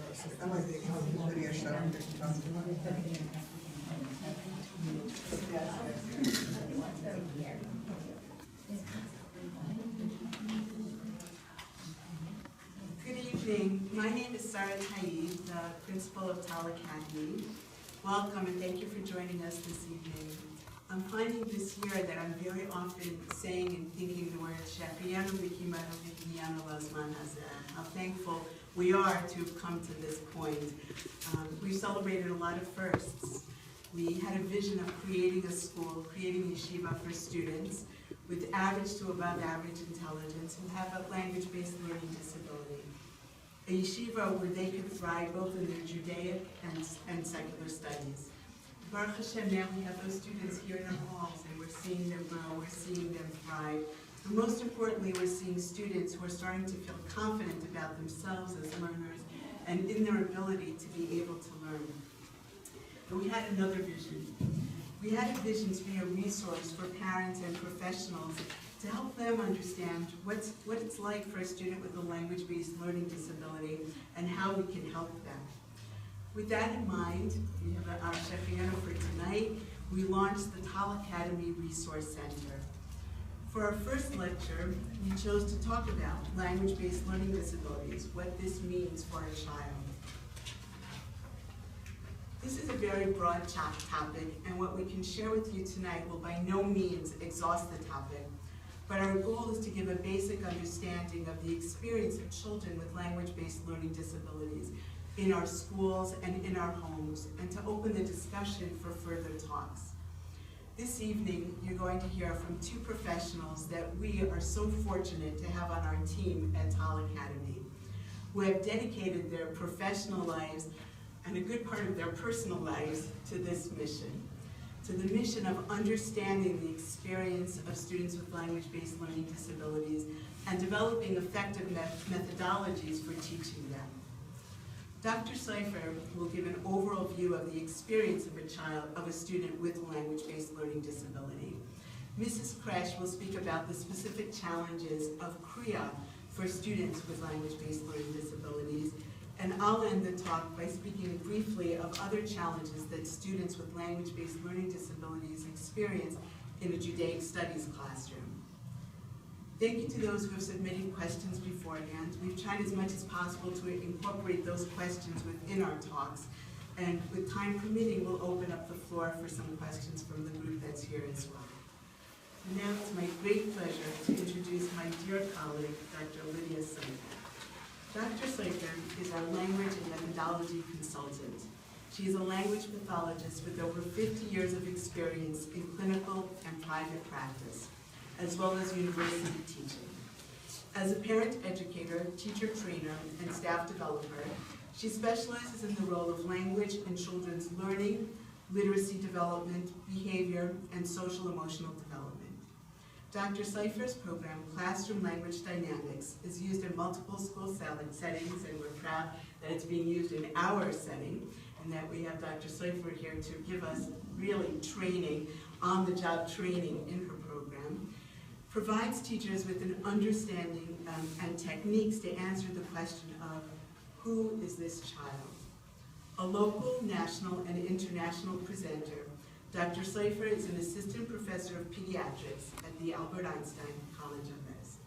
Lydia Soifer. Good evening. My name is Sarah Taib, the principal of TAL Academy. Welcome and thank you for joining us this evening. I'm finding this year that I'm very often saying and thinking the words Shafiano Vikimano Vikimiano Lazman Hazeh. How thankful we are to have come to this point. We've celebrated a lot of firsts. We had a vision of creating a school, creating yeshiva for students with average to above average intelligence who have a language-based learning disability. A yeshiva where they could thrive both in their Judaic and secular studies. Baruch Hashem, now we have those students here in our halls and we're seeing them grow, we're seeing them thrive. And most importantly, we're seeing students who are starting to feel confident about themselves as learners and in their ability to be able to learn. And we had another vision. We had a vision to be a resource for parents and professionals to help them understand what it's like for a student with a language-based learning disability and how we can help them. With that in mind, we have our Shafiano for tonight. We launched the TAL Academy Resource Center. For our first lecture, we chose to talk about language-based learning disabilities, what this means for a child. This is a very broad topic, and what we can share with you tonight will by no means exhaust the topic, but our goal is to give a basic understanding of the experience of children with language-based learning disabilities in our schools and in our homes, and to open the discussion for further talks. This evening, you're going to hear from two professionals that we are so fortunate to have on our team at TAL Academy, who have dedicated their professional lives and a good part of their personal lives to this mission, to the mission of understanding the experience of students with language-based learning disabilities and developing effective methodologies for teaching them. Dr. Soifer will give an overall view of the experience of a student with a language-based learning disability. Mrs. Kresh will speak about the specific challenges of Kriya for students with language-based learning disabilities, and I'll end the talk by speaking briefly of other challenges that students with language-based learning disabilities experience in a Judaic studies classroom. Thank you to those who have submitted questions beforehand. We've tried as much as possible to incorporate those questions within our talks, and with time permitting, we'll open up the floor for some questions from the group that's here as well. So now it's my great pleasure to introduce my dear colleague, Dr. Lydia Soifer. Dr. Soifer is our language and methodology consultant. She is a language pathologist with over 50 years of experience in clinical and private practice, as well as university teaching. As a parent educator, teacher trainer, and staff developer, she specializes in the role of language in children's learning, literacy development, behavior, and social emotional development. Dr. Soifer's program, Classroom Language Dynamics, is used in multiple school settings, and we're proud that it's being used in our setting, and that we have Dr. Soifer here to give us really training, on-the-job training in her program. Provides teachers with an understanding and techniques to answer the question of who is this child? A local, national, and international presenter, Dr. Soifer is an assistant professor of pediatrics at the Albert Einstein College of Medicine.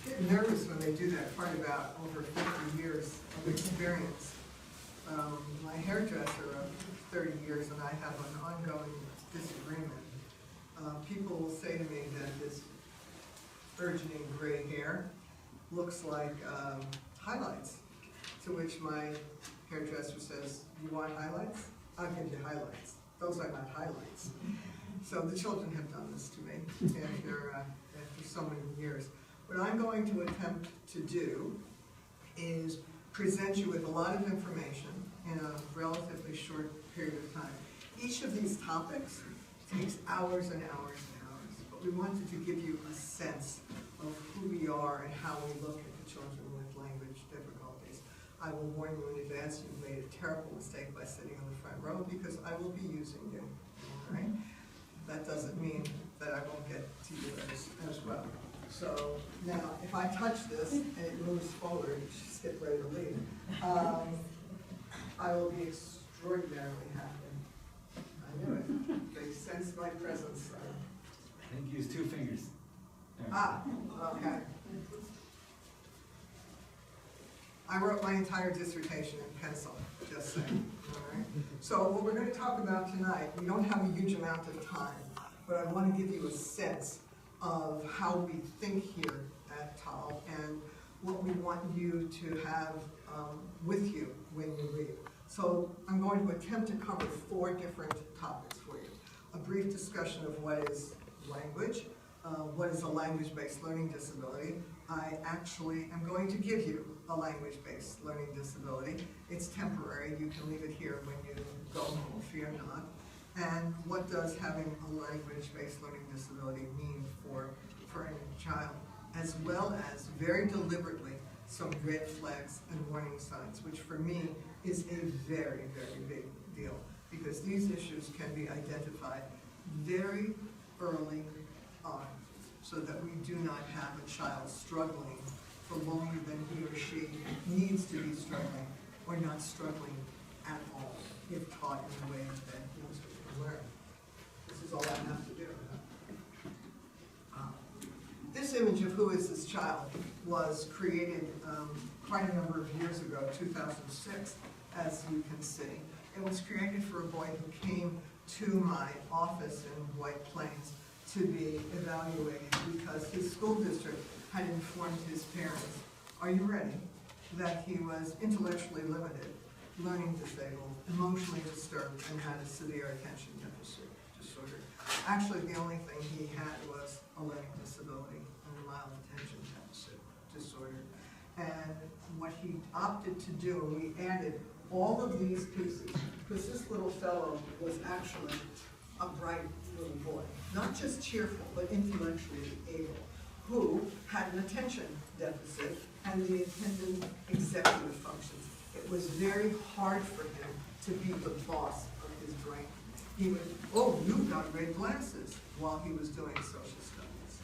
Get nervous when they do that part about over 50 years of experience. My hairdresser of 30 years and I have an ongoing disagreement. People will say to me that this burgeoning gray hair looks like highlights, to which my hairdresser says, "You want highlights? I'll give you highlights. Those are not highlights." So the children have done this to me after so many years. What I'm going to attempt to do is present you with a lot of information in a relatively short period of time. Each of these topics takes hours and hours and hours, but we wanted to give you a sense of who we are and how we look at the children with language difficulties. I will warn you in advance, you've made a terrible mistake by sitting on the front row because I will be using you, all right? That doesn't mean that I won't get to you as well. So now, if I touch this and it moves forward, she's getting ready to leave, I will be extraordinarily happy. I knew it. They sense my presence. I think use 2 fingers. Okay. I wrote my entire dissertation in pencil, just saying. All right? So what we're going to talk about tonight, we don't have a huge amount of time, but I want to give you a sense of how we think here at TAL and what we want you to have with you when you read. So I'm going to attempt to cover 4 different topics for you. A brief discussion of what is language, what is a language-based learning disability. I actually am going to give you a language-based learning disability. It's temporary. You can leave it here when you go home, fear not. And what does having a language-based learning disability mean for any child, as well as, very deliberately, some red flags and warning signs, which for me is a very, very big deal, because these issues can be identified very early on, so that we do not have a child struggling for longer than he or she needs to be struggling, or not struggling at all, if taught in a way that most can learn. This is all I have to do. This image of who is this child was created quite a number of years ago, 2006, as you can see. It was created for a boy who came to my office in White Plains to be evaluated because his school district had informed his parents, are you ready, that he was intellectually limited, learning disabled, emotionally disturbed, and had a severe attention deficit disorder. Actually, the only thing he had was a learning disability and a mild attention deficit disorder. And what he opted to do, and we added all of these pieces, because this little fellow was actually a bright little boy, not just cheerful, but intellectually able, who had an attention deficit and the attendant executive functions. It was very hard for him to be the boss of his brain. He would, oh, you've got red glasses, while he was doing social studies.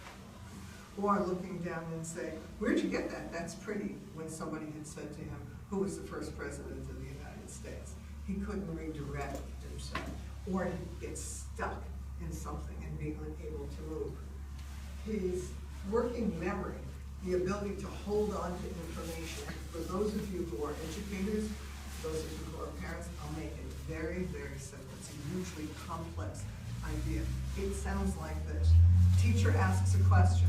Or looking down and say, where'd you get that? That's pretty, when somebody had said to him, who was the first president of the United States? He couldn't redirect himself, or he'd get stuck in something and be unable to move. His working memory, the ability to hold on to information, for those of you who are educators, those of you who are parents, I'll make it very, very simple. It's a hugely complex idea. It sounds like this. Teacher asks a question,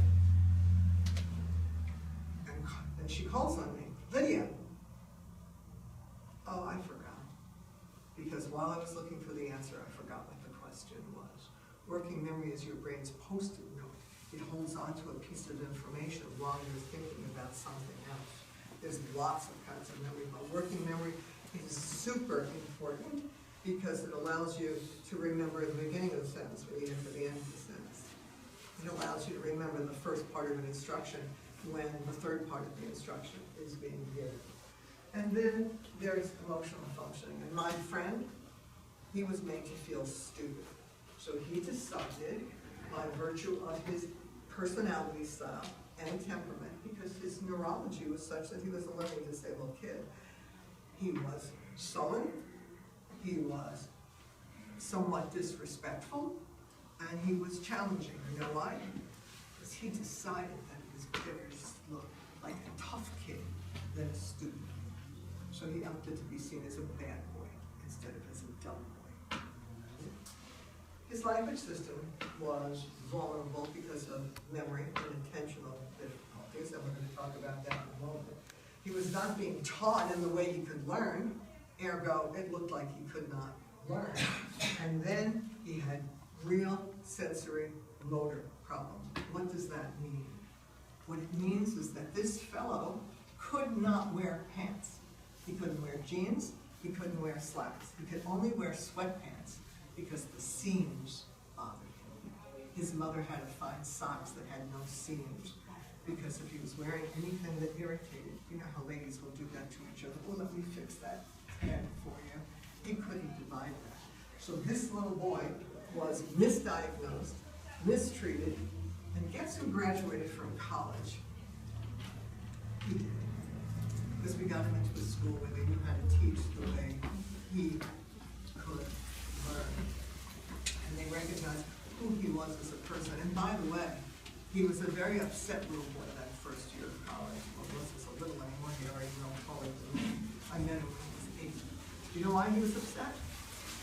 and she calls on me, Lydia. Oh, I forgot. Because while I was looking for the answer, I forgot what the question was. Working memory is your brain's post-it note. It holds on to a piece of information while you're thinking about something else. There's lots of kinds of memory, but working memory is super important because it allows you to remember the beginning of the sentence when you get to the end of the sentence. It allows you to remember the first part of an instruction when the third part of the instruction is being given. And then there's emotional functioning. And my friend, he was made to feel stupid. So he decided, by virtue of his personality style and temperament, because his neurology was such that he was a learning disabled kid, he was sullen, he was somewhat disrespectful, and he was challenging. You know why? Because he decided that it was better to look like a tough kid than a student. So he opted to be seen as a bad boy instead of as a dumb boy. His language system was vulnerable because of memory and attentional difficulties, and we're going to talk about that in a moment. He was not being taught in the way he could learn, ergo, it looked like he could not learn. And then he had real sensory motor problems. What does that mean? What it means is that this fellow could not wear pants. He couldn't wear jeans, he couldn't wear slacks. He could only wear sweatpants because the seams bothered him. His mother had to find socks that had no seams because if he was wearing anything that irritated, you know how ladies will do that to each other, well, let me fix that tag for you. He couldn't divide that. So this little boy was misdiagnosed, mistreated, and And guess who graduated from college? He did. Because we got him into a school where they knew how to teach the way he could learn. And they recognized who he was as a person. And by the way, he was a very upset little boy that first year of college. Well, he wasn't so little anymore, he already was taller than me. I met him when he was 8. You know why he was upset?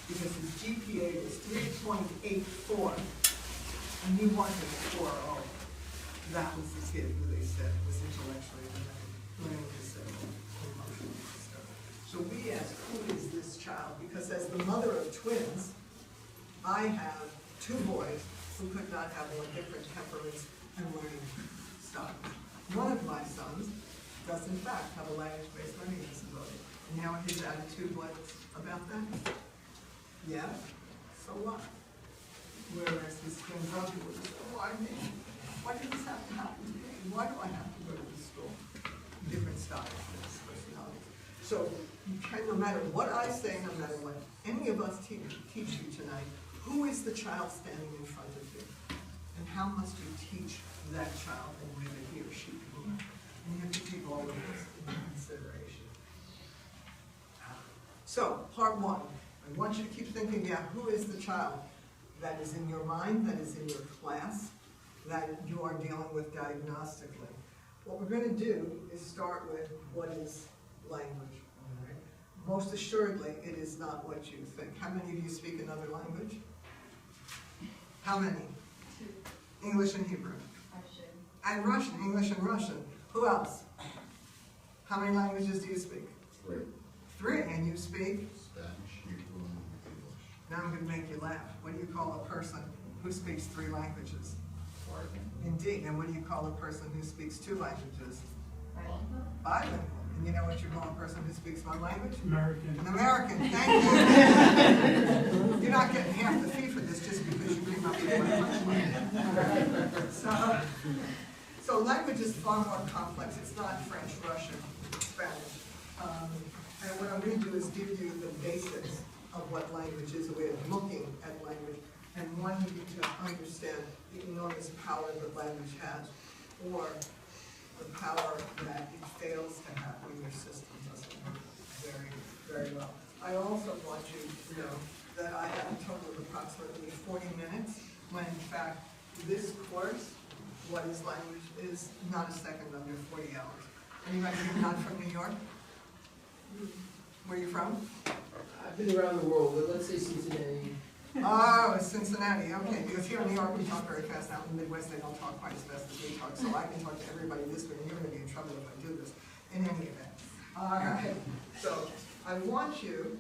Because his GPA was 3.84, and he wanted a 4.0. That was the kid who they said was intellectually limited, learning disabled, emotionally disturbed. So we asked, who is this child? Because as the mother of twins, I have 2 boys who could not have more different temperaments and learning styles. One of my sons does in fact have a language-based learning disability. And now his attitude was about that. Yeah, so what? Whereas his twin brother would say, why me? Why did this have to happen to me? Why do I have to go to this school? Different styles, different personalities. So you can, no matter what I say, no matter what any of us teach you tonight, who is the child standing in front of you? And how must you teach that child in a way that he or she can learn? And you have to take all of this into consideration. So, part 1. I want you to keep thinking, yeah, who is the child that is in your mind, that is in your class, that you are dealing with diagnostically? What we're going to do is start with what is language. All right? Most assuredly, it is not what you think. How many of you speak another language? How many? 2. English and Hebrew. Russian. And Russian, English and Russian. Who else? How many languages do you speak? 3. 3, and you speak? Spanish, Hebrew, and English. Now I'm going to make you laugh. What do you call a person who speaks 3 languages? Pardon? Indeed. And what do you call a person who speaks 2 languages? Bilingual. Bilingual. And you know what you call a person who speaks 1 language? American. An American. Thank you. You're not getting half the fee for this just because you came up with 1 language. So language is far more complex. It's not French, Russian, Spanish. And what I'm going to do is give you the basics of what language is, a way of looking at language, and want you to understand the enormous power that language has, or the power that it fails to have when your system doesn't work very, very well. I also want you to know that I have a total of approximately 40 minutes, when in fact this course, What is Language, is not a second under 40 hours. Anybody who's not from New York? Where are you from? I've been around the world, but let's say Cincinnati. Oh, Cincinnati, okay, because here in New York we talk very fast. Out in the Midwest they don't talk quite as fast as we talk, so I can talk to everybody this way, and you're going to be in trouble if I do this, in any event. All right, so I want you,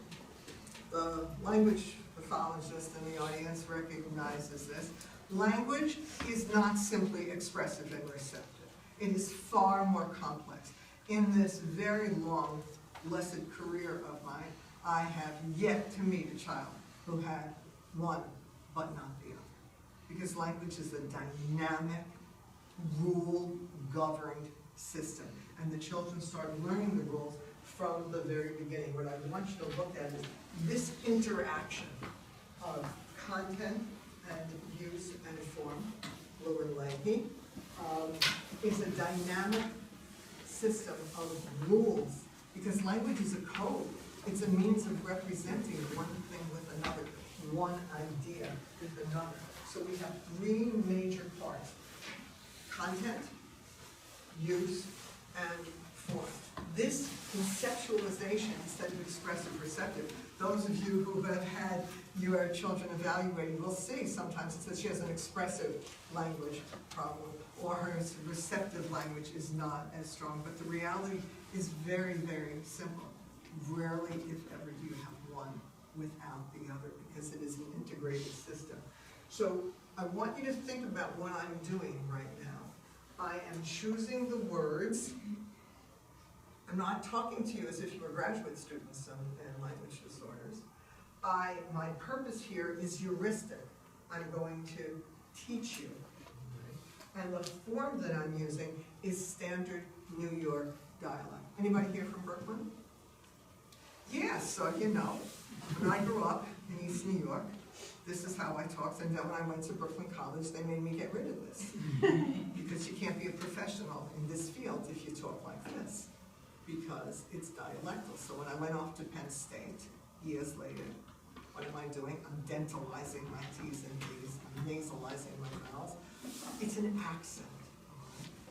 the language pathologist in the audience recognizes this. Language is not simply expressive and receptive. It is far more complex. In this very long, blessed career of mine, I have yet to meet a child who had one but not the other. Because language is a dynamic, rule-governed system. And the children start learning the rules from the very beginning. What I want you to look at is this interaction of content and use and form, Blue and Leahy, is a dynamic system of rules. Because language is a code. It's a means of representing one thing with another, one idea with another. So we have 3 major parts: content, use, and form. This conceptualization, instead of expressive receptive, those of you who have had your children evaluated will see sometimes it says she has an expressive language problem, or her receptive language is not as strong. But the reality is very, very simple. Rarely, if ever, do you have one without the other, because it is an integrated system. So I want you to think about what I'm doing right now. I am choosing the words. I'm not talking to you as if you were graduate students in language disorders. My purpose here is heuristic. I'm going to teach you. And the form that I'm using is standard New York dialect. Anybody here from Brooklyn? Yes, so you know, when I grew up in East New York, This is how I talked, and then when I went to Brooklyn College, they made me get rid of this. Because you can't be a professional in this field if you talk like this, because it's dialectal. So when I went off to Penn State, years later, what am I doing? I'm dentalizing my T's and B's, I'm nasalizing my vowels. It's an accent.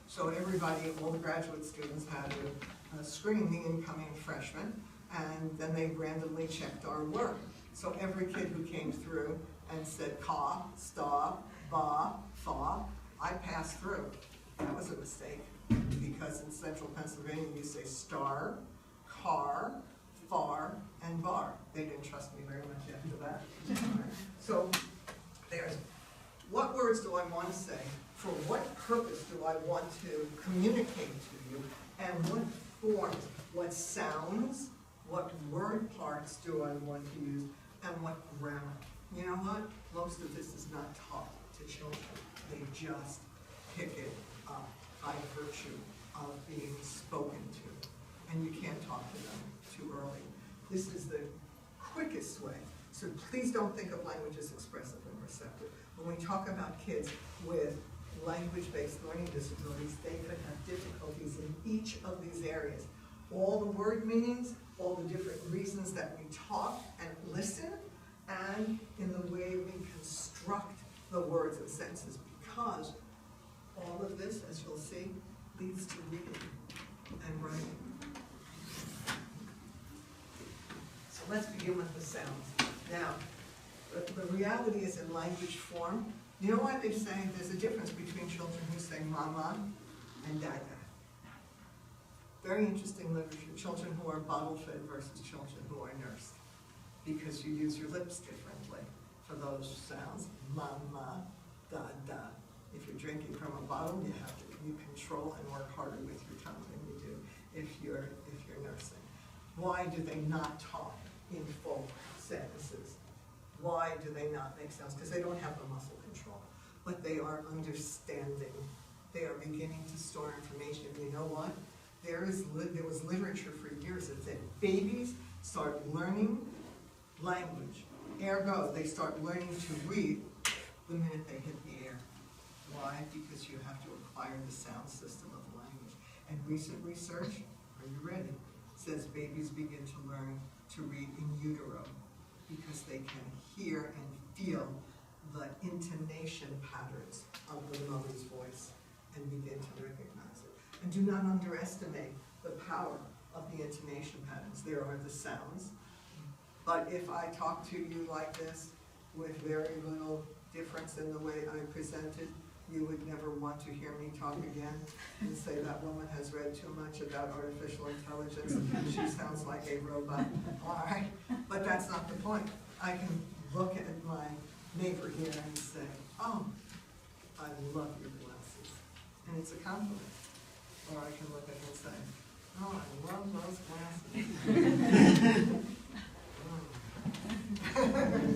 So everybody, all the graduate students had to screen the incoming freshmen, and then they randomly checked our work. So every kid who came through and said ka, sta, ba, fa, I passed through. That was a mistake, because in central Pennsylvania you say star, car, far, and bar. They didn't trust me very much after that. So there's, what words do I want to say? For what purpose do I want to communicate to you? And what forms, what sounds, what word parts do I want to use? And what grammar? You know what? Most of this is not taught to children. They just pick it up by virtue of being spoken to. And you can't talk to them too early. This is the quickest way. So please don't think of language as expressive and receptive. When we talk about kids with language-based learning disabilities, they could have difficulties in each of these areas. All the word meanings, all the different reasons that we talk and listen, and in the way we construct the words and sentences, because all of this, as you'll see, leads to reading and writing. So let's begin with the sounds. Now, the reality is in language form. You know what they say? There's a difference between children who say mama and dada. Very interesting literature. Children who are bottle-fed versus children who are nursed, because you use your lips differently for those sounds. Mama, dada. If you're drinking from a bottle, you control and work harder with your tongue than you do if you're nursing. Why do they not talk in full sentences? Why do they not make sounds? Because they don't have the muscle control, but they are understanding. They are beginning to store information. You know what? There was literature for years that said babies start learning language. Ergo, they start learning to read the minute they hit the air. Why? Because you have to acquire the sound system of language. And recent research, are you ready, says babies begin to learn to read in utero, because they can hear and feel the intonation patterns of the mother's voice and begin to recognize it. And do not underestimate the power of the intonation patterns. There are the sounds, but if I talk to you like this with very little difference in the way I presented, you would never want to hear me talk again and say that woman has read too much about artificial intelligence. She sounds like a robot. All right, but that's not the point. I can look at my neighbor here and say, oh, I love your glasses. And it's a compliment. Or I can look at her and say, oh, I love those glasses.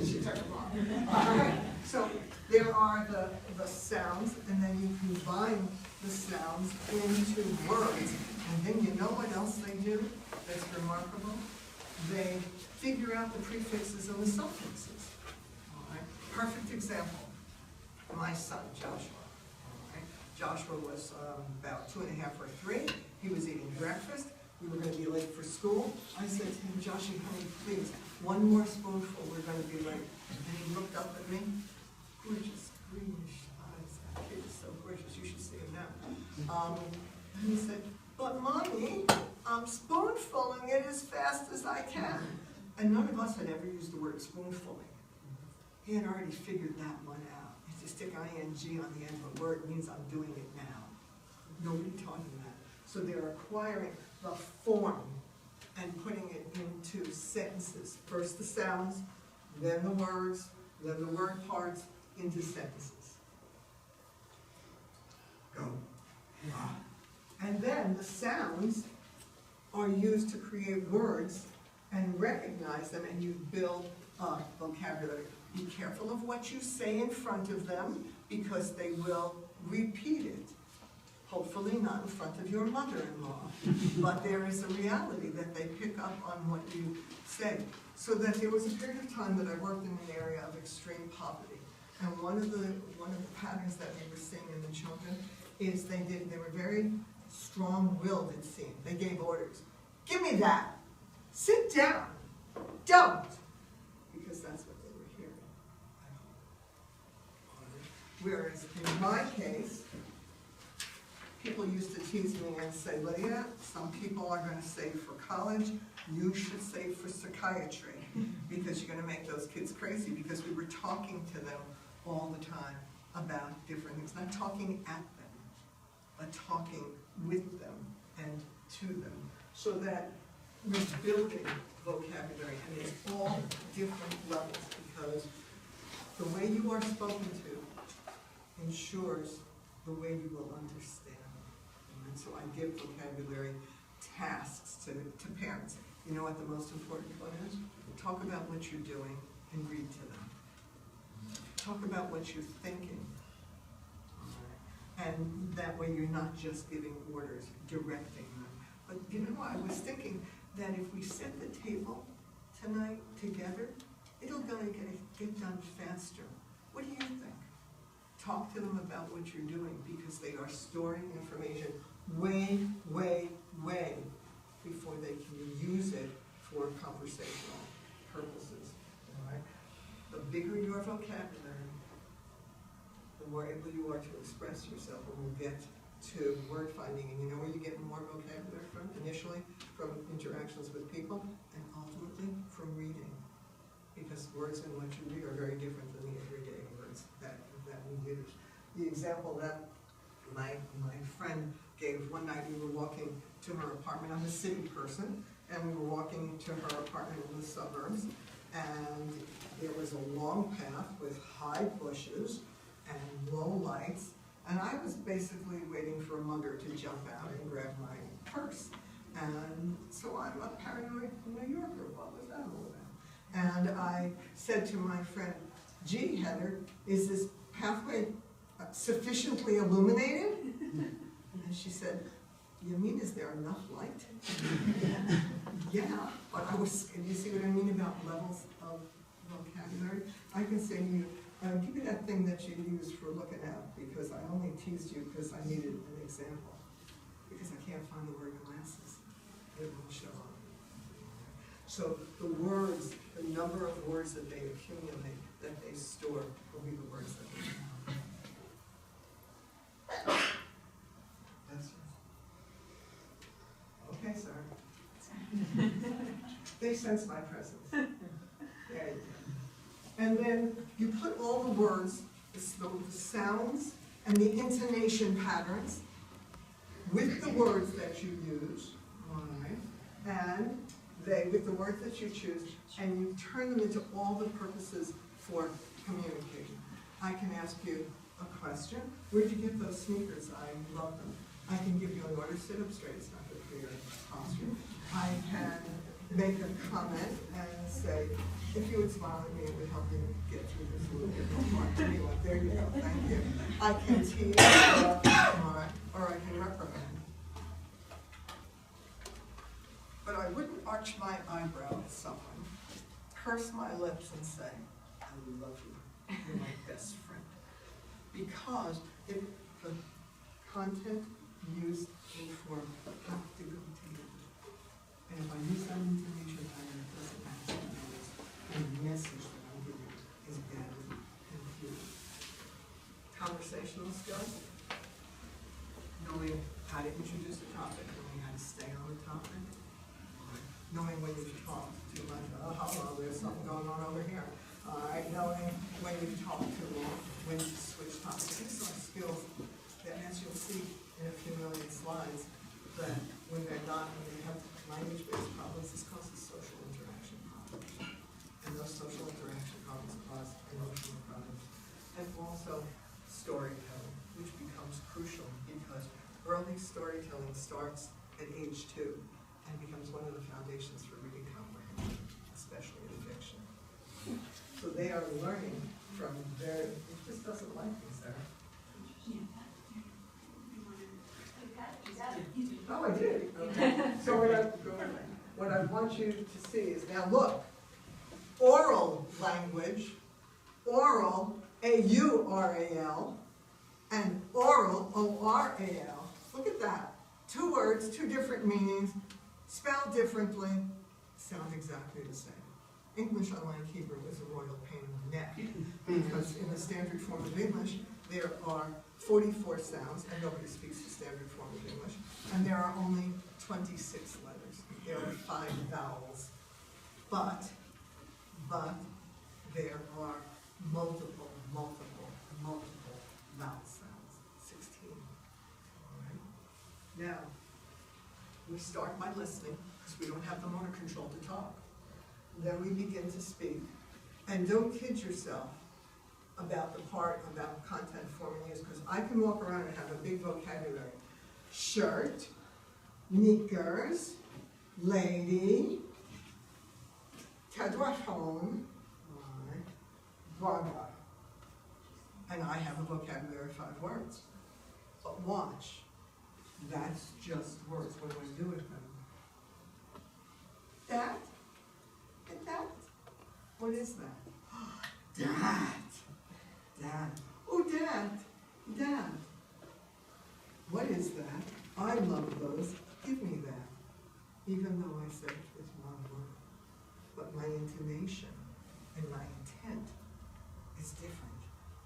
She took them off. All right. So there are the sounds, and then you combine the sounds into words. And then you know what else they do that's remarkable? They figure out the prefixes and the suffixes. All right. Perfect example. My son, Joshua. All right. Joshua was about 2.5 or 3. He was eating breakfast. We were going to be late for school. I said to him, Joshua, honey, please, one more spoonful, we're going to be late. And he looked up at me. Gorgeous, greenish eyes. That kid is so gorgeous. You should see him now. And he said, but Mommy, I'm spoonfulling it as fast as I can. And none of us had ever used the word spoonfulling. He had already figured that one out. If you stick ing on the end of a word, means I'm doing it now. Nobody taught him that. So they're acquiring the form and putting it into sentences. First the sounds, then the words, then the word parts into sentences. Go. And then the sounds are used to create words and recognize them, and you build a vocabulary. Be careful of what you say in front of them, because they will repeat it. Hopefully not in front of your mother-in-law, but there is a reality that they pick up on what you say. So that there was a period of time that I worked in an area of extreme poverty. And one of the patterns that we were seeing in the children is they were very strong-willed, it seemed. They gave orders. Give me that. Sit down. Don't. Because that's what they were hearing. Whereas in my case, people used to tease me and say, Lydia, some people are going to save for college. You should save for psychiatry because you're going to make those kids crazy, because we were talking to them all the time about different things. Not talking at them, but talking with them and to them, so that we're building vocabulary, and it's all different levels, because the way you are spoken to ensures the way you will understand. And so I give vocabulary tasks to parents. You know what the most important one is? Talk about what you're doing and read to them. Talk about what you're thinking. And that way you're not just giving orders, directing them. But you know, I was thinking that if we set the table tonight together, it'll gonna get done faster. What do you think? Talk to them about what you're doing, because they are storing information way, way, way before they can use it for conversational purposes. All right? The bigger your vocabulary, the more able you are to express yourself, and we'll get to word finding. And you know where you get more vocabulary from? Initially, from interactions with people, and ultimately from reading. Because words in what you read are very different than the everyday words that we use. The example that my friend gave one night, we were walking to her apartment. I'm a city person, and we were walking to her apartment in the suburbs, and there was a long path with high bushes and low lights, and I was basically waiting for a mugger to jump out and grab my purse. And so I'm a paranoid New Yorker. What was that all about? And I said to my friend, gee, Heather, is this pathway sufficiently illuminated? And she said, you mean, is there enough light? Yeah, but you see what I mean about levels of vocabulary? I can say to you, give me that thing that you use for looking at, because I only teased you because I needed an example. Because I can't find the word glasses. It won't show up. So the words, the number of words that they accumulate, that they store, will be the words that they have. That's right. Okay, sir. They sense my presence. There you go. And then you put all the words, the sounds, and the intonation patterns with the words that you use, all right, and with the words that you choose, and you turn them into all the purposes for communication. I can ask you a question. Where'd you get those sneakers? I love them. I can give you an order. Sit up straight. It's not good for your posture. I can make a comment and say, if you would smile at me, it would help me get through this a little bit more. Anyway, there you go. Thank you. I can tease, or I can reprimand. But I wouldn't arch my eyebrow at someone, purse my lips, and say, I love you. You're my best friend. Because if the content used inform have to go together. And if I use that information, it doesn't matter. And the message that I'm giving is bad and confused. Conversational skills, knowing how to introduce a topic, knowing how to stay on the topic, knowing when you talk too much, oh, hello, there's something going on over here. All right, knowing when you talk too long, when to switch topics. These are skills that, as you'll see in a few million slides, that when they're not, when they have language-based problems, this causes social interaction problems. And those social interaction problems cause emotional problems. And also storytelling, which becomes crucial because early storytelling starts at age 2 and becomes one of the foundations for reading comprehension, especially in fiction. So they are learning from it just doesn't like me, Sarah. So what I want you to see is, now look, oral language, oral, A-U-R-A-L, and oral, O-R-A-L. Look at that. 2 words, 2 different meanings, spelled differently, sound exactly the same. English, unlike Hebrew, is a royal pain in the neck, because in the standard form of English, there are 44 sounds, and nobody speaks the standard form of English, and there are only 26 letters. There are 5 vowels, but there are multiple vowel sounds, 16. All right? Now, we start by listening, because we don't have the motor control to talk. Then we begin to speak. And don't kid yourself about the part about content forming use, because I can walk around and have a big vocabulary. Shirt, knickers, lady, cadwachon, Barbara. And I have a vocabulary of 5 words. But watch, that's just words. What do I do with them? That? And that? What is that? Dad. Oh, Dad. What is that? I love those. Give me that. Even though I said it with 1 word. But my intonation and my intent is different.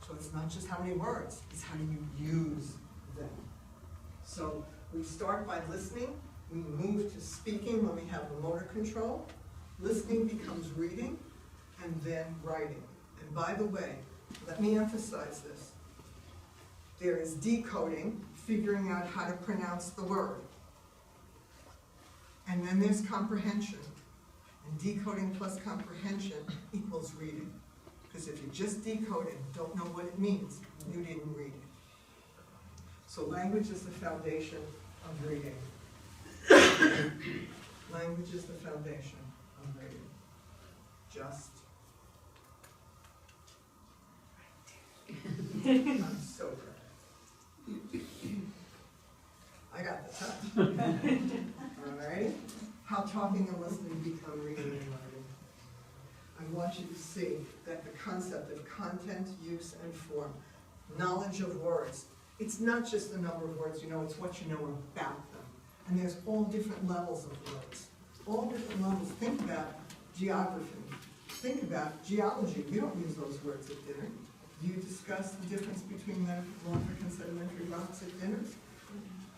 So it's not just how many words, it's how you use them. So we start by listening. We move to speaking when we have the motor control. Listening becomes reading, and then writing. And by the way, let me emphasize this. There is decoding, figuring out how to pronounce the word. And then there's comprehension. And decoding plus comprehension equals reading. Because if you just decode it and don't know what it means, you didn't read it. So language is the foundation of reading. Language is the foundation of reading. Just. I'm so proud. I got the touch. All right? How talking and listening become reading and writing. I want you to see that the concept of content, use, and form, knowledge of words, it's not just the number of words you know, it's what you know about them. And there's all different levels of words. All different levels. Think about geography. Think about geology. We don't use those words at dinner. Do you discuss the difference between metamorphic and sedimentary rocks at dinners?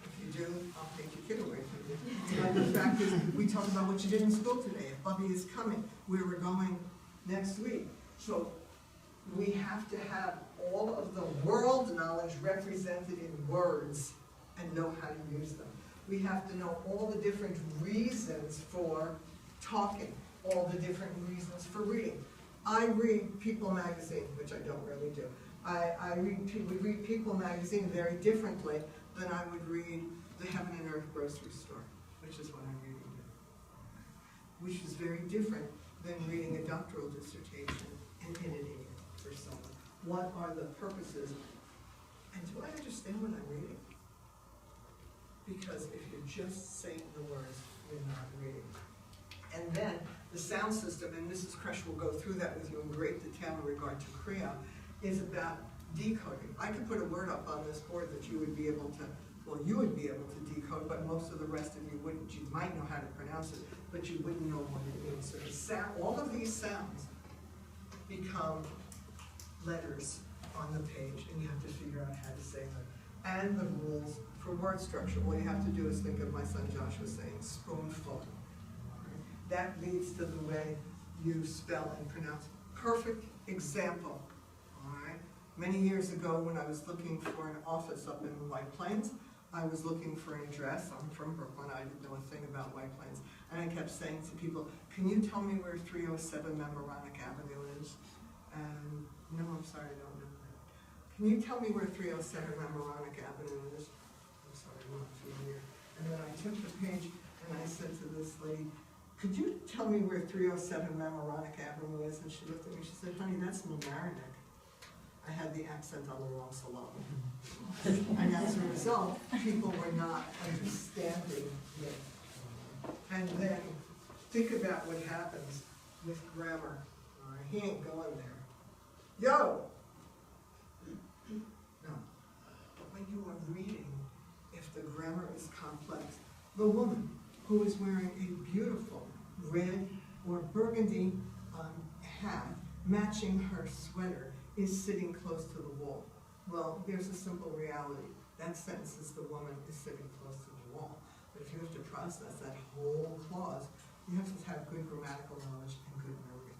If you do, I'll take your kid away from you. But the fact is, we talk about what you did in school today. If Bubby is coming, where we're going next week. So we have to have all of the world knowledge represented in words and know how to use them. We have to know all the different reasons for talking, all the different reasons for reading. I read People magazine, which I don't really do. We read People magazine very differently than I would read the Heaven and Earth grocery store, which is what I'm reading now. Which is very different than reading a doctoral dissertation and editing it for someone. What are the purposes? And do I understand what I'm reading? Because if you're just saying the words, you're not reading. And then the sound system, and Mrs. Kresh will go through that with you in great detail in regard to Kriya, is about decoding. I could put a word up on this board that you would be able to, well, you would be able to decode, but most of the rest of you wouldn't. You might know how to pronounce it, but you wouldn't know what it means. So the sound, all of these sounds become letters on the page, and you have to figure out how to say them. And the rules for word structure. All you have to do is think of my son Joshua saying spoonful. That leads to the way you spell and pronounce. Perfect example. All right. Many years ago, when I was looking for an office up in White Plains, I was looking for an address. I'm from Brooklyn. I didn't know a thing about White Plains. And I kept saying to people, can you tell me where 307 Memoronic Avenue is? And no, I'm sorry, I don't know that. Can you tell me where 307 Memoronic Avenue is? I'm sorry, I'm not familiar. And then I took the page and I said to this lady, could you tell me where 307 Memoronic Avenue is? And she looked at me, she said, honey, that's Mamaroneck. I had the accent on the wrong syllable. And as a result, people were not understanding it. And then think about what happens with grammar. All right, he ain't going there. Yo! No. But when you are reading, if the grammar is complex, the woman who is wearing a beautiful red or burgundy hat matching her sweater is sitting close to the wall. Well, here's a simple reality. That sentence is the woman is sitting close to the wall. But if you have to process that whole clause, you have to have good grammatical knowledge and good memory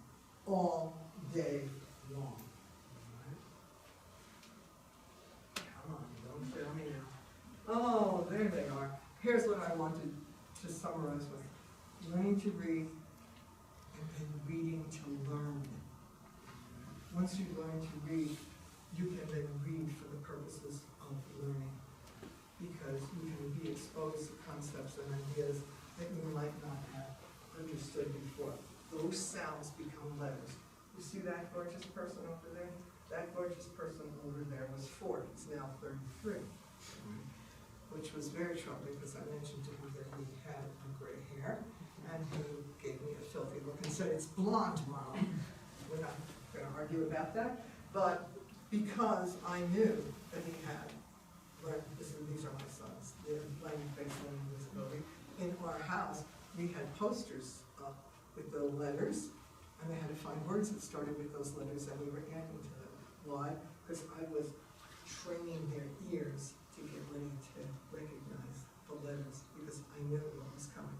all day long. All right? Come on, don't fail me now. Oh, there they are. Here's what I wanted to summarize with. Learning to read and then reading to learn. Once you learn to read, you can then read for the purposes of learning, because you can be exposed to concepts and ideas that you might not have understood before. Those sounds become letters. You see that gorgeous person over there? That gorgeous person over there was 4. He's now 33. Which was very troubling because I mentioned to him that he had gray hair, and he gave me a filthy look and said, "It's blonde, Mom." We're not going to argue about that, but because I knew that he had, these are my sons, the language-based learning disability. In our house, we had posters up with the letters, and they had to find words that started with those letters that we were adding to them. Why? Because I was training their ears to get ready to recognize the letters, because I knew what was coming.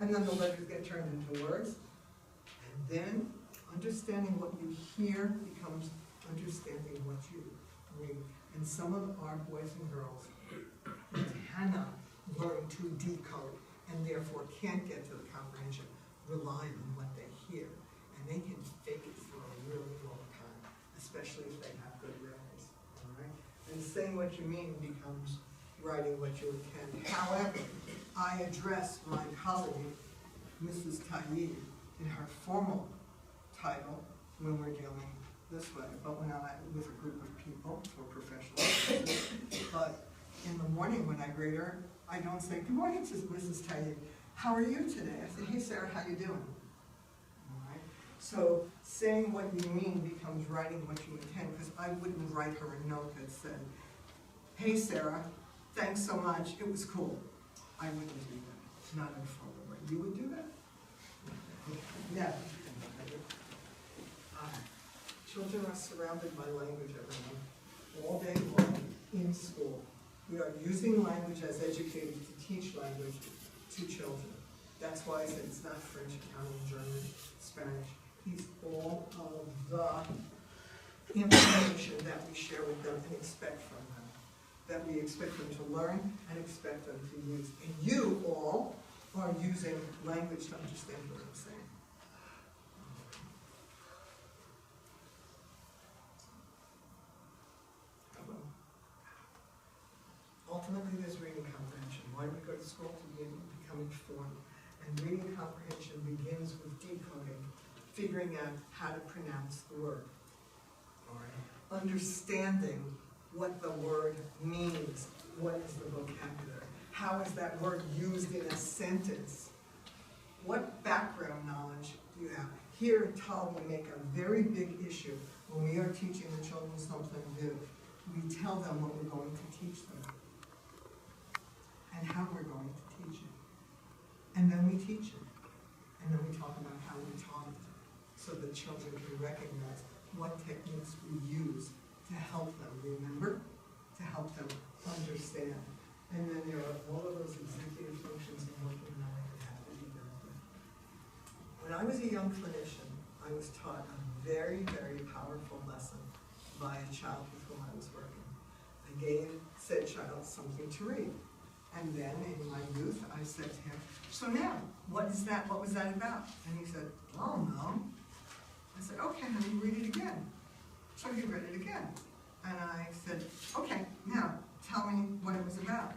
And then the letters get turned into words, and then understanding what you hear becomes understanding what you read. And some of our boys and girls cannot learn to decode, and therefore can't get to the comprehension, rely on what they hear. And they can fake it for a really long time, especially if they have good memories. All right? And saying what you mean becomes writing what you intend. However, I address my colleague, Mrs. Tayyid, in her formal title when we're dealing this way, but when I'm with a group of people for professionals. But in the morning when I grade her, I don't say, "Good morning, Mrs. Tayyid. How are you today?" I say, "Hey, Sarah, how you doing?" All right? So saying what you mean becomes writing what you intend, because I wouldn't write her a note that said, "Hey, Sarah, thanks so much. It was cool." I wouldn't do that. Not in a formal way. You would do that? Yeah. Children are surrounded by language, everyone, all day long in school. We are using language as educators to teach language to children. That's why I said it's not French, Italian, German, Spanish. It's all of the information that we share with them and expect from them. That we expect them to learn and expect them to use. And you all are using language to understand what I'm saying. Ultimately, there's reading comprehension. Why do we go to school? To become informed. And reading comprehension begins with decoding, figuring out how to pronounce the word. All right. Understanding what the word means. What is the vocabulary? How is that word used in a sentence? What background knowledge do you have? Here at TAL, we make a very big issue when we are teaching the children something new. We tell them what we're going to teach them and how we're going to teach it. And then we teach it. And then we talk about how we taught it, so that children can recognize what techniques we use to help them remember, to help them understand. And then there are all of those executive functions and working knowledge that have to be done. When I was a young clinician, I was taught a very, very powerful lesson by a child with whom I was working. I gave said child something to read. And then in my youth, I said to him, "So now, what is that? What was that about?" And he said, "Oh, no." I said, "Okay, honey, read it again." So he read it again. And I said, "Okay, now, tell me what it was about."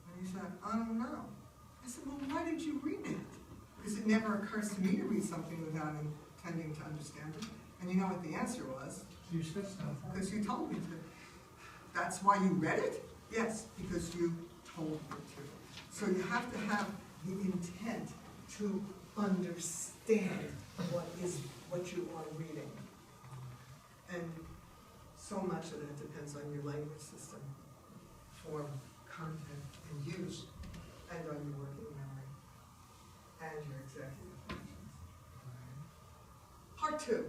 And he said, "I don't know." I said, "Well, why did you read it?" Because it never occurs to me to read something without intending to understand it. And you know what the answer was? You said so. Because you told me to. That's why you read it? Yes, because you told me to. So you have to have the intent to understand what you are reading. And so much of that depends on your language system, form, content, and use, and on your working memory, and your executive functions. Part 2.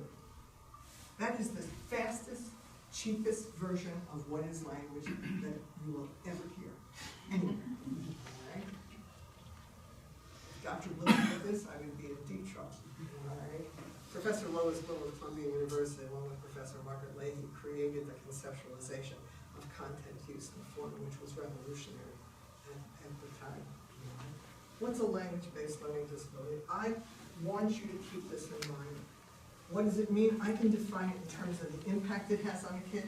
That is the fastest, cheapest version of what is language that you will ever hear anywhere. All right? If Dr. Will did this, I would be in deep trouble. All right? Professor Lois Will of Columbia University, along with Professor Margaret Leahy, created the conceptualization of content use and form, which was revolutionary at the time. What's a language-based learning disability? I want you to keep this in mind. What does it mean? I can define it in terms of the impact it has on a kid,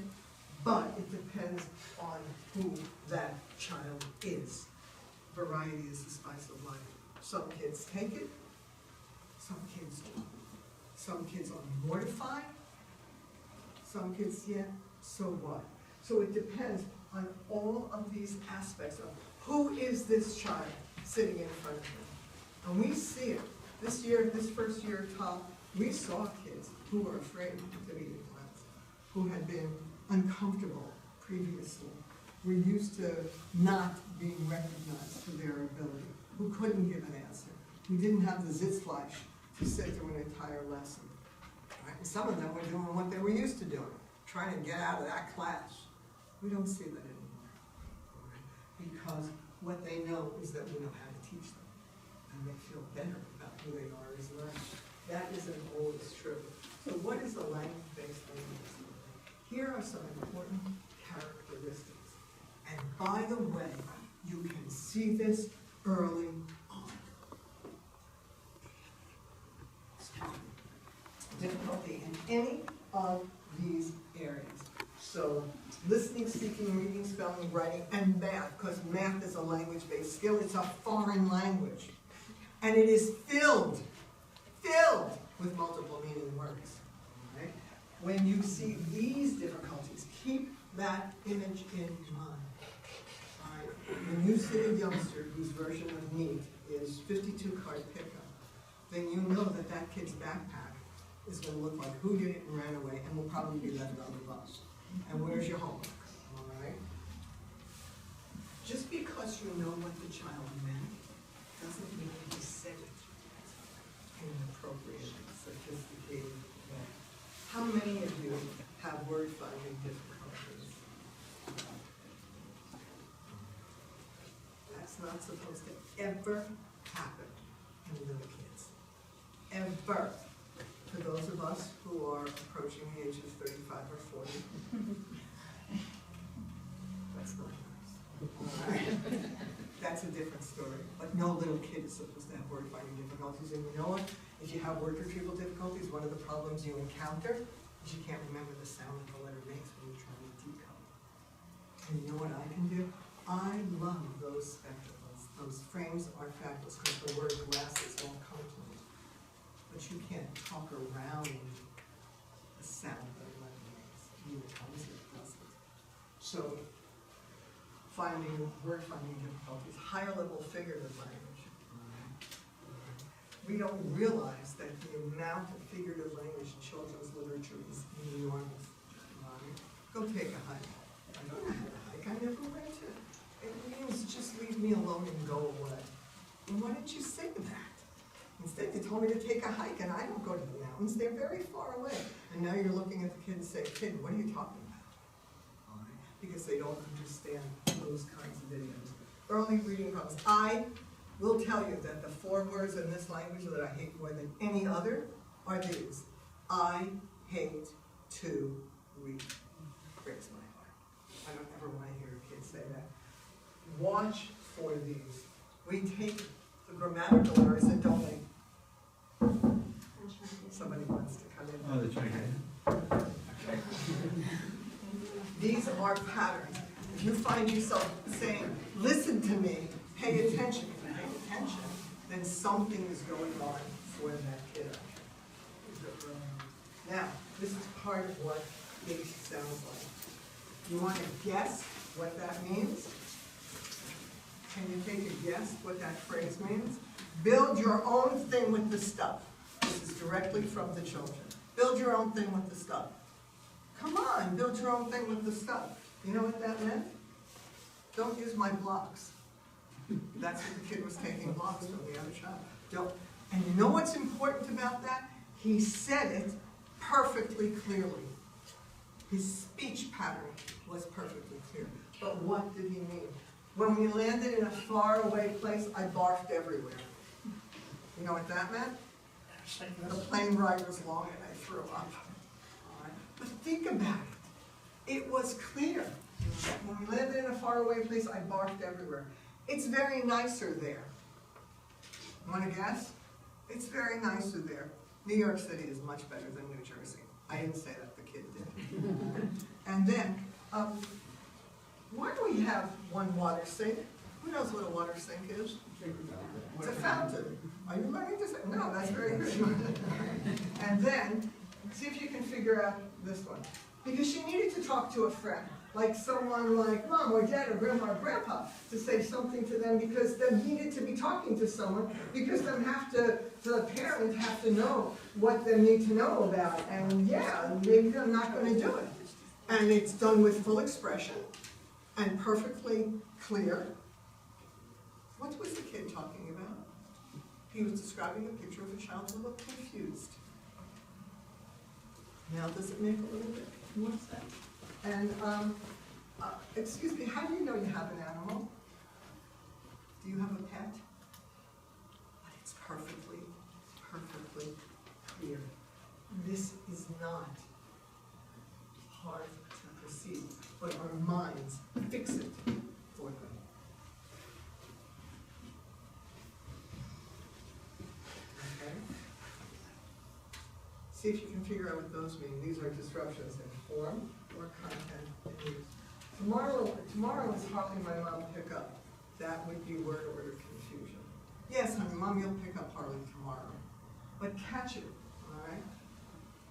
but it depends on who that child is. Variety is the spice of life. Some kids take it, some kids don't. Some kids are mortified, some kids, yeah, so what? So it depends on all of these aspects of who is this child sitting in front of them. And we see it. This year, this first year of TAL, we saw kids who were afraid to be in class, who had been uncomfortable previously, were used to not being recognized for their ability, who couldn't give an answer, who didn't have the Sitzfleisch to sit through an entire lesson. Right? And some of them were doing what they were used to doing, trying to get out of that class. We don't see that anymore. Right? Because what they know is that we know how to teach them, and they feel better about who they are as learners. That isn't always true. So what is a language-based learning disability? Here are some important characteristics. And by the way, you can see this early on. Difficulty in any of these areas. So listening, speaking, reading, spelling, writing, and math, because math is a language-based skill. It's a foreign language. And it is filled with multiple meaning words. Right? When you see these difficulties, keep that image in mind. Right? When you see a youngster whose version of NEAT is 52-card pickup, then you know that that kid's backpack is going to look like who did it and ran away and will probably be left on the bus. And where's your homework? All right? Just because you know what the child meant doesn't mean he said it in an appropriate, sophisticated way. How many of you have word finding difficulties? That's not supposed to ever happen in little kids. Ever. For those of us who are approaching the age of 35 or 40, that's not nice. All right? That's a different story. But no little kid is supposed to have word finding difficulties. And you know what? If you have word retrieval difficulties, one of the problems you encounter is you can't remember the sound that the letter makes when you're trying to decode. And you know what I can do? I love those spectacles. Those frames are fabulous because the word glasses won't come to me. But you can't talk around the sound that a letter makes. Either comes or it doesn't. So, word finding difficulties, higher level figurative language. We don't realize that the amount of figurative language in children's literature is enormous. Go take a hike. I don't know how to hike. I never went to. It means just leave me alone and go away. And why didn't you say that? Instead, they told me to take a hike, and I don't go to the mountains. They're very far away. And now you're looking at the kid and say, kid, what are you talking about? All right? Because they don't understand those kinds of idioms. Early reading problems. I will tell you that the 4 words in this language that I hate more than any other are these. I hate to read. Breaks my heart. I don't ever want to hear a kid say that. Watch for these. We take the grammatical errors and don't they? Somebody wants to come in. Oh, that's right. Okay. These are patterns. If you find yourself saying, listen to me, pay attention, then something is going on for that kid. Now, this is part of what H sounds like. You want to guess what that means? Can you take a guess what that phrase means? Build your own thing with the stuff. This is directly from the children. Build your own thing with the stuff. Come on, build your own thing with the stuff. You know what that meant? Don't use my blocks. That's what the kid was taking blocks from the other child. Don't. And you know what's important about that? He said it perfectly clearly. His speech pattern was perfectly clear. But what did he mean? When we landed in a faraway place, I barfed everywhere. You know what that meant? The plane ride was long and I threw up. All right? But think about it. It was clear. When we landed in a faraway place, I barfed everywhere. It's very nicer there. Want to guess? It's very nicer there. New York City is much better than New Jersey. I didn't say that, the kid did. And then, why do we have one water sink? Who knows what a water sink is? It's a fountain. Are you learning to say? No, that's very good. And then, see if you can figure out this one. Because she needed to talk to a friend, like someone like mom or dad or grandma or grandpa, to say something to them because they needed to be talking to someone because the parents have to know what they need to know about. And yeah, maybe they're not going to do it. And it's done with full expression and perfectly clear. What was the kid talking about? He was describing a picture of a child who looked confused. Now, does it make a little bit more sense? And, excuse me, how do you know you have an animal? Do you have a pet? But it's perfectly clear. This is not hard to perceive, but our minds fix it for them. Okay? See if you can figure out what those mean. These are disruptions in form or content in use. Tomorrow is Harley my mom pick up. That would be word order confusion. Yes, honey, mom, you'll pick up Harley tomorrow. But catch it, all right?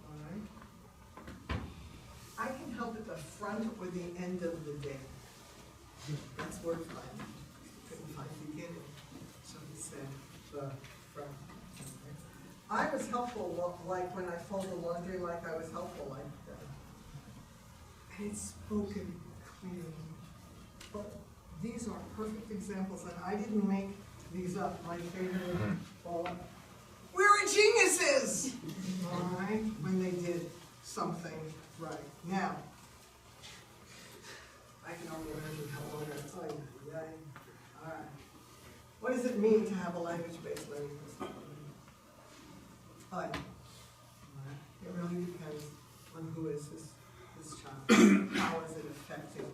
All right? I can help at the front or the end of the day. That's word finding. Couldn't find beginning. So he said the front. I was helpful, like when I fold the laundry, like I was helpful like that. And it's spoken clearly. But these are perfect examples, and I didn't make these up. My favorite, we're geniuses! All right, when they did something right. Now, I can only imagine how long that's like. All right. What does it mean to have a language-based learning disability? It really depends on who is this child. How is it affecting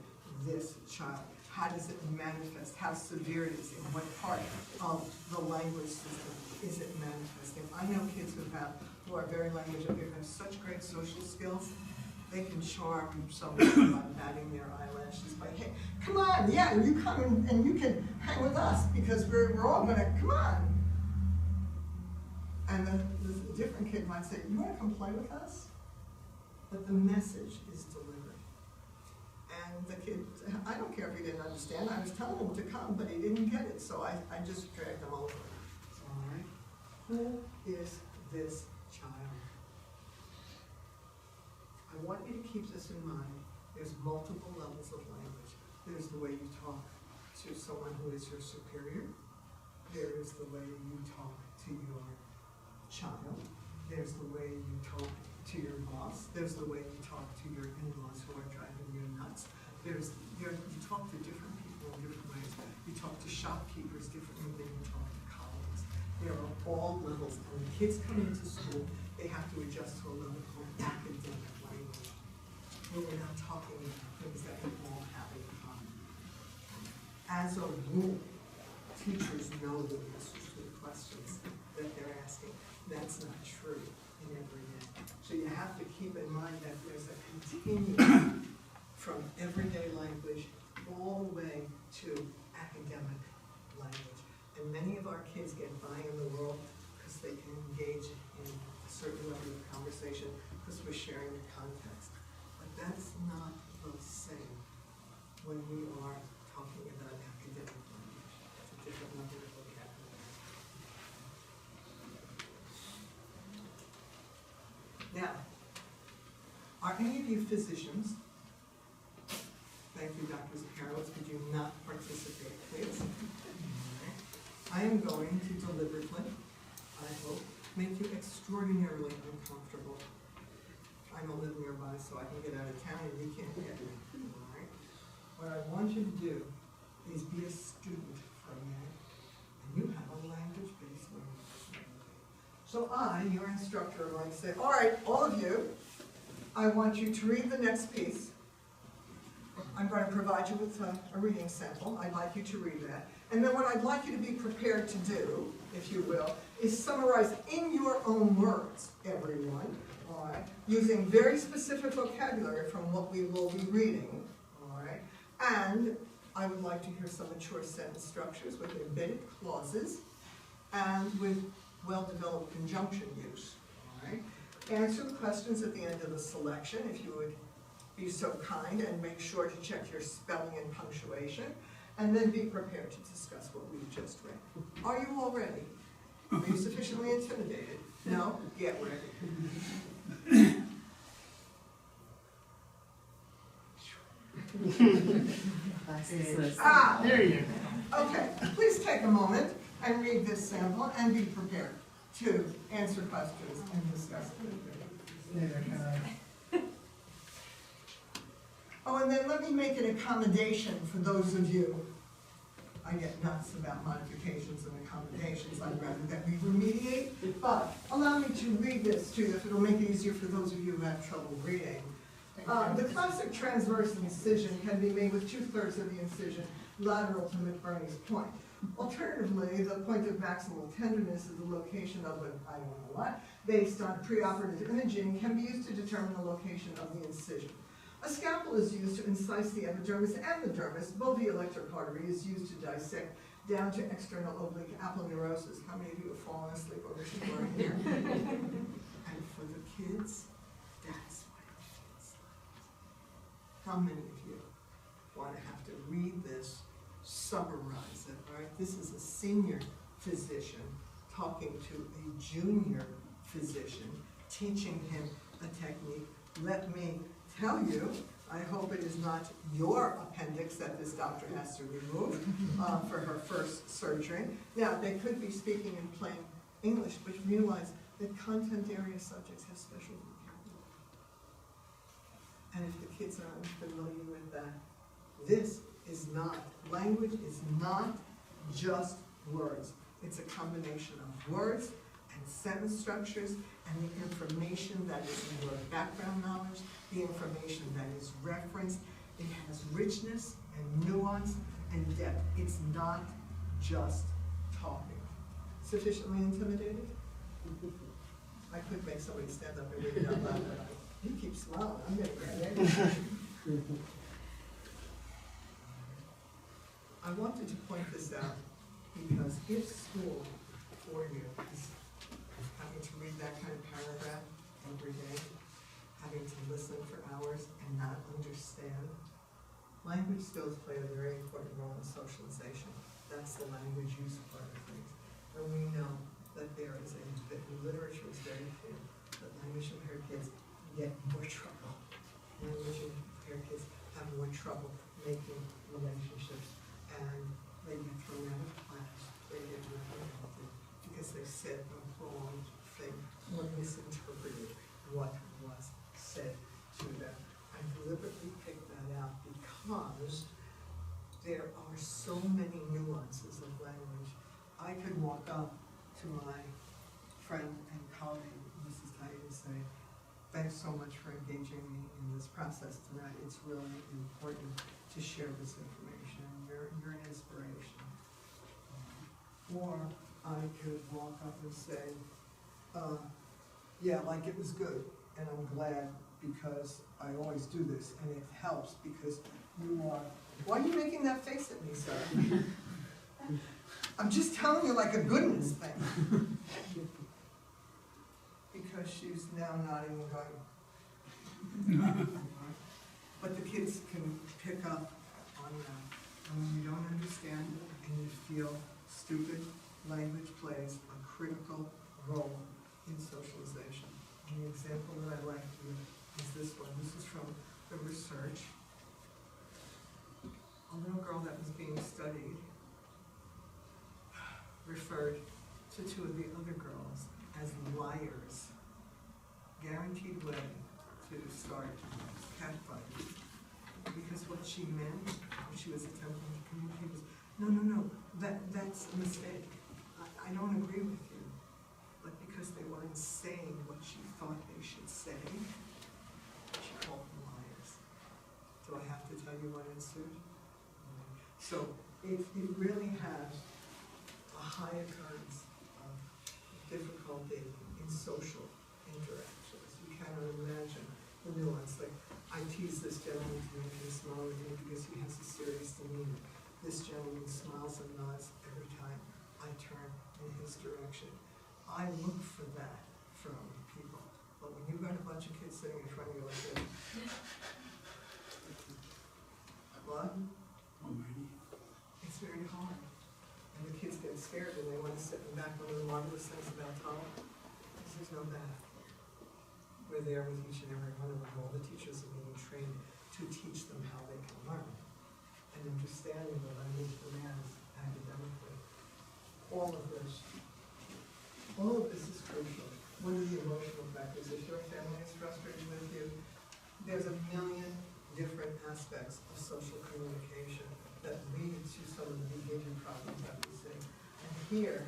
this child? How does it manifest? How severe it is? In what part of the language system is it manifesting? I know kids who are very language aware, have such great social skills. They can charm someone by batting their eyelashes, by, hey, come on, yeah, you come and you can hang with us because we're all gonna, come on. And the different kid might say, you want to come play with us? But the message is delivered. And the kid, I don't care if he didn't understand. I was telling him to come, but he didn't get it. So I just dragged him over. All right. Who is this child? I want you to keep this in mind. There's multiple levels of language. There's the way you talk to someone who is your superior. There is the way you talk to your child. There's the way you talk to your boss. There's the way you talk to your in-laws who are driving you nuts. You talk to different people in different ways. You talk to shopkeepers differently than you talk to colleagues. There are all levels. And when kids come into school, they have to adjust to a level called academic language. When we're not talking about things that we all have in common. As a rule, teachers know the answers to the questions that they're asking. That's not true in every day. So you have to keep in mind that there's a continuum from everyday language all the way to academic language. And many of our kids get by in the world because they can engage in a certain level of conversation because we're sharing the context. But that's not the same when we are talking about academic language. but nothing but vocabulary. Now, are any of you physicians? Thank you, Dr. Zaharos. Could you not participate, please? I am going to deliberately, I hope, make you extraordinarily uncomfortable. I don't live nearby, so I can get out of town and you can't get me. All right? What I want you to do is be a student for a minute, and you have a language-based learning disability. So I, your instructor, am going to say, all right, all of you, I want you to read the next piece. I'm going to provide you with a reading sample. I'd like you to read that. And then what I'd like you to be prepared to do, if you will, is summarize in your own words, everyone, all right, using very specific vocabulary from what we will be reading, all right, and I would like to hear some mature sentence structures with embedded clauses and with well-developed conjunction use, all right. Answer the questions at the end of the selection, if you would be so kind, and make sure to check your spelling and punctuation, and then be prepared to discuss what we've just read. Are you all ready? Are you sufficiently intimidated? No? Get ready. There you go. Okay, please take a moment and read this sample and be prepared to answer questions and discuss it. Oh, and then let me make an accommodation for those of you. I get nuts about modifications and accommodations. I'd rather that we remediate, but allow me to read this to you if it'll make it easier for those of you who have trouble reading. The classic transverse incision can be made with 2/3 of the incision lateral to McBurney's point. Alternatively, the point of maximal tenderness is the location of an, I don't know what, based on preoperative imaging, can be used to determine the location of the incision. A scalpel is used to incise the epidermis and the dermis. Bulboelectric artery is used to dissect down to external oblique aponeurosis. How many of you have fallen asleep over here? And for the kids, that's what it feels like. How many of you want to have to read this, summarize it, right? This is a senior physician talking to a junior physician, teaching him a technique. Let me tell you, I hope it is not your appendix that this doctor has to remove for her first surgery. Now, they could be speaking in plain English, but realize that content area subjects have special vocabulary. And if the kids are unfamiliar with that, this is not, language is not just words. It's a combination of words and sentence structures and the information that is in your background knowledge, the information that is referenced. It has richness and nuance and depth. It's not just talking. Sufficiently intimidated? I could make somebody stand up and read it out loud, but you keep smiling. I'm going to get ready. I wanted to point this out because if school for you is having to read that kind of paragraph every day, having to listen for hours and not understand, language skills play a very important role in socialization. That's the language use part of things. And we know that there is that literature is very clear that language impaired kids get more trouble. Language impaired kids have more trouble making relationships, and they get thrown out of class, they get reprimanded because they said the wrong thing or misinterpreted what was said to them. I deliberately picked that out because there are so many nuances of language. I could walk up to my friend and colleague, Mrs. Tye, and say, thanks so much for engaging me in this process tonight. It's really important to share this information. You're an inspiration. Or I could walk up and say, yeah, like it was good, and I'm glad because I always do this, and it helps because you are, why are you making that face at me, sir? I'm just telling you like a goodness thing. Because she's now nodding and going. But the kids can pick up on that. And when you don't understand and you feel stupid language plays a critical role in socialization. And the example that I'd like to give is this one. This is from the research. A little girl that was being studied referred to two of the other girls as liars. Guaranteed way to start catfighting. Because what she meant, what she was attempting to communicate was, no, that's a mistake. I don't agree with you. But because they weren't saying what she thought they should say, she called them liars. Do I have to tell you what ensued? So it really has a high occurrence of difficulty in social interactions. You cannot imagine the nuance. Like, I tease this gentleman to make him smile at me because he has a serious demeanor. This gentleman smiles and nods every time I turn in his direction. I look for that from people. But when you've got a bunch of kids sitting in front of you like this, what? It's very hard. And the kids get scared and they want to sit in the back. One of the marvelous things about TAL is there's no back. We're there with each and every one of them. All the teachers are being trained to teach them how they can learn and understanding the language demands academically. All of this is crucial. One of the emotional factors, if your family is frustrated with you, there's a million different aspects of social communication that lead to some of the behavior problems that we see. And here,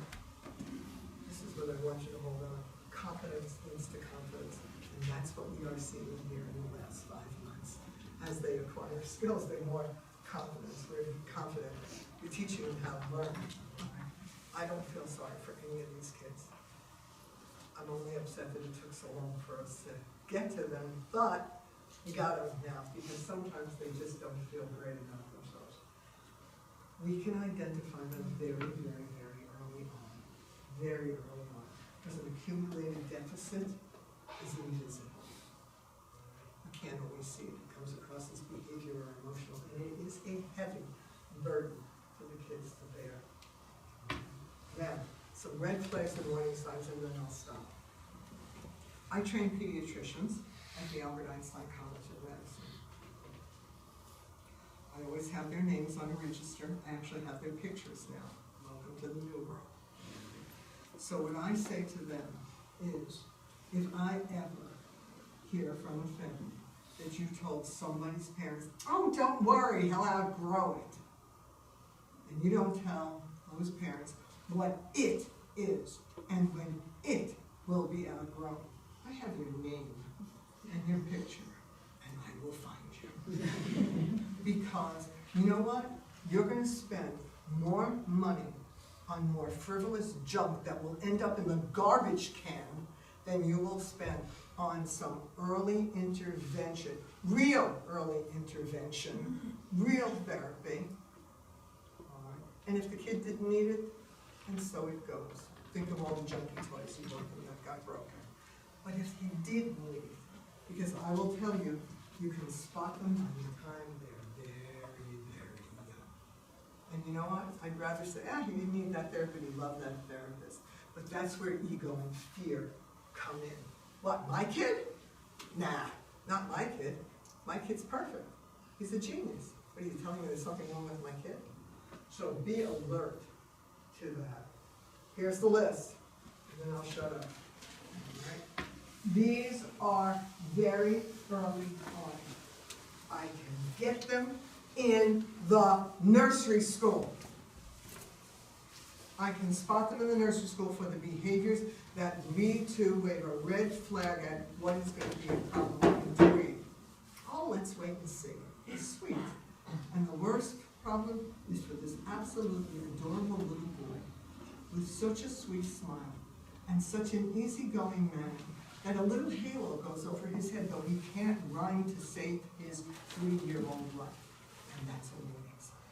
this is what I want you to hold on. Confidence leads to confidence. And that's what we are seeing here in the last 5 months. As they acquire skills, they're more confident. We're confident. You're teaching them how to learn. I don't feel sorry for any of these kids. I'm only upset that it took so long for us to get to them, but you got them now, because sometimes they just don't feel great about themselves. We can identify them very, very, very early on. Very early on. Because an accumulated deficit is invisible. You can't always see it. It comes across as behavior or emotional, and it is a heavy burden for the kids to bear. Now, some red flags and warning signs, and then I'll stop. I train pediatricians at the Albert Einstein College of Medicine. I always have their names on a register. I actually have their pictures now. Welcome to the new world. So what I say to them is, if I ever hear from a family that you told somebody's parents, oh, don't worry, he'll outgrow it, and you don't tell those parents what it is and when it will be outgrown, I have your name and your picture, and I will find you. Because, you know what? You're going to spend more money on more frivolous junk that will end up in the garbage can than you will spend on some early intervention, real early intervention, real therapy. All right. And if the kid didn't need it, and so it goes. Think of all the junky toys you bought him that got broken. But if he did need it, because I will tell you, you can spot them by the time they're very, very young. And you know what? I'd rather say, he didn't need that therapist, he loved that therapist. But that's where ego and fear come in. What, my kid? Nah, not my kid. My kid's perfect. He's a genius. What are you telling me, there's something wrong with my kid? So be alert to that. Here's the list, and then I'll shut up. All right? These are very early on. I can get them in the nursery school. I can spot them in the nursery school for the behaviors that lead to wave a red flag at what is going to be a problematic. Oh, let's wait and see. It's sweet. And the worst problem is for this absolutely adorable little boy with such a sweet smile and such an easygoing manner that a little halo goes over his head, though he can't rhyme to save his 3-year-old life. And that's a warning sign.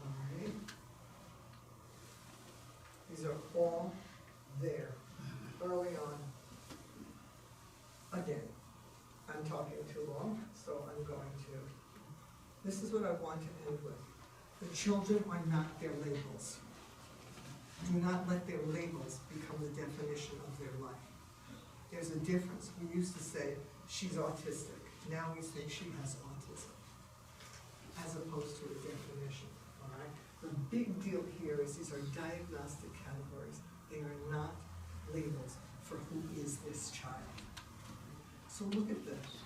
All right? These are all there, early on. Again, I'm talking too long, so I'm going to. This is what I want to end with. The children are not their labels. Do not let their labels become the definition of their life. There's a difference. We used to say, she's autistic. Now we say she has autism, as opposed to a definition, all right? The big deal here is these are diagnostic categories. They are not labels for who is this child. So look at this.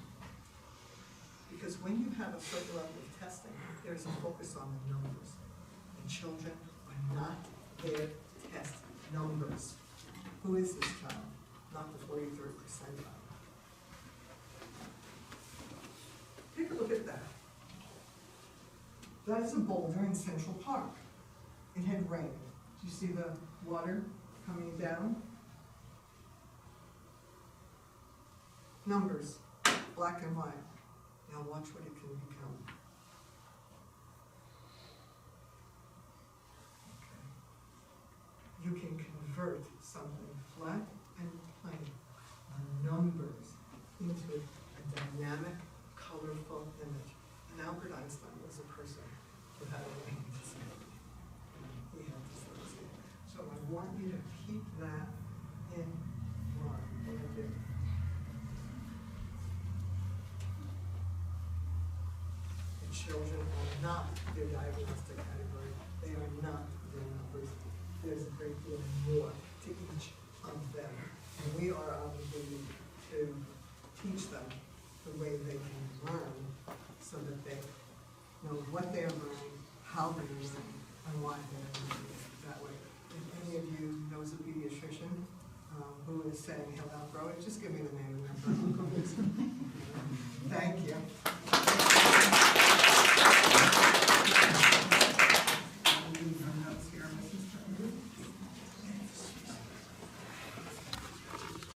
Because when you have a certain level of testing, there's a focus on the numbers. And children are not their test numbers. Who is this child? Not the 43rd percentile. Take a look at that. That is a boulder in Central Park. It had rained. Do you see the water coming down? Numbers, black and white. Now watch what it can become. Okay. You can convert something flat and plain, numbers, into a dynamic, colorful image. And Albert Einstein was a person who had a learning disability. He had dyslexia. So I want you to keep that in mind when I do. The children are not their diagnostic category. They are not their numbers. There's a great deal more to each of them. And we are obligated to teach them the way they can learn so that they know what they're learning, how they're learning, and why they're learning that way. If any of you knows a pediatrician who is saying he'll outgrow it, just give me the name and number. Thank you.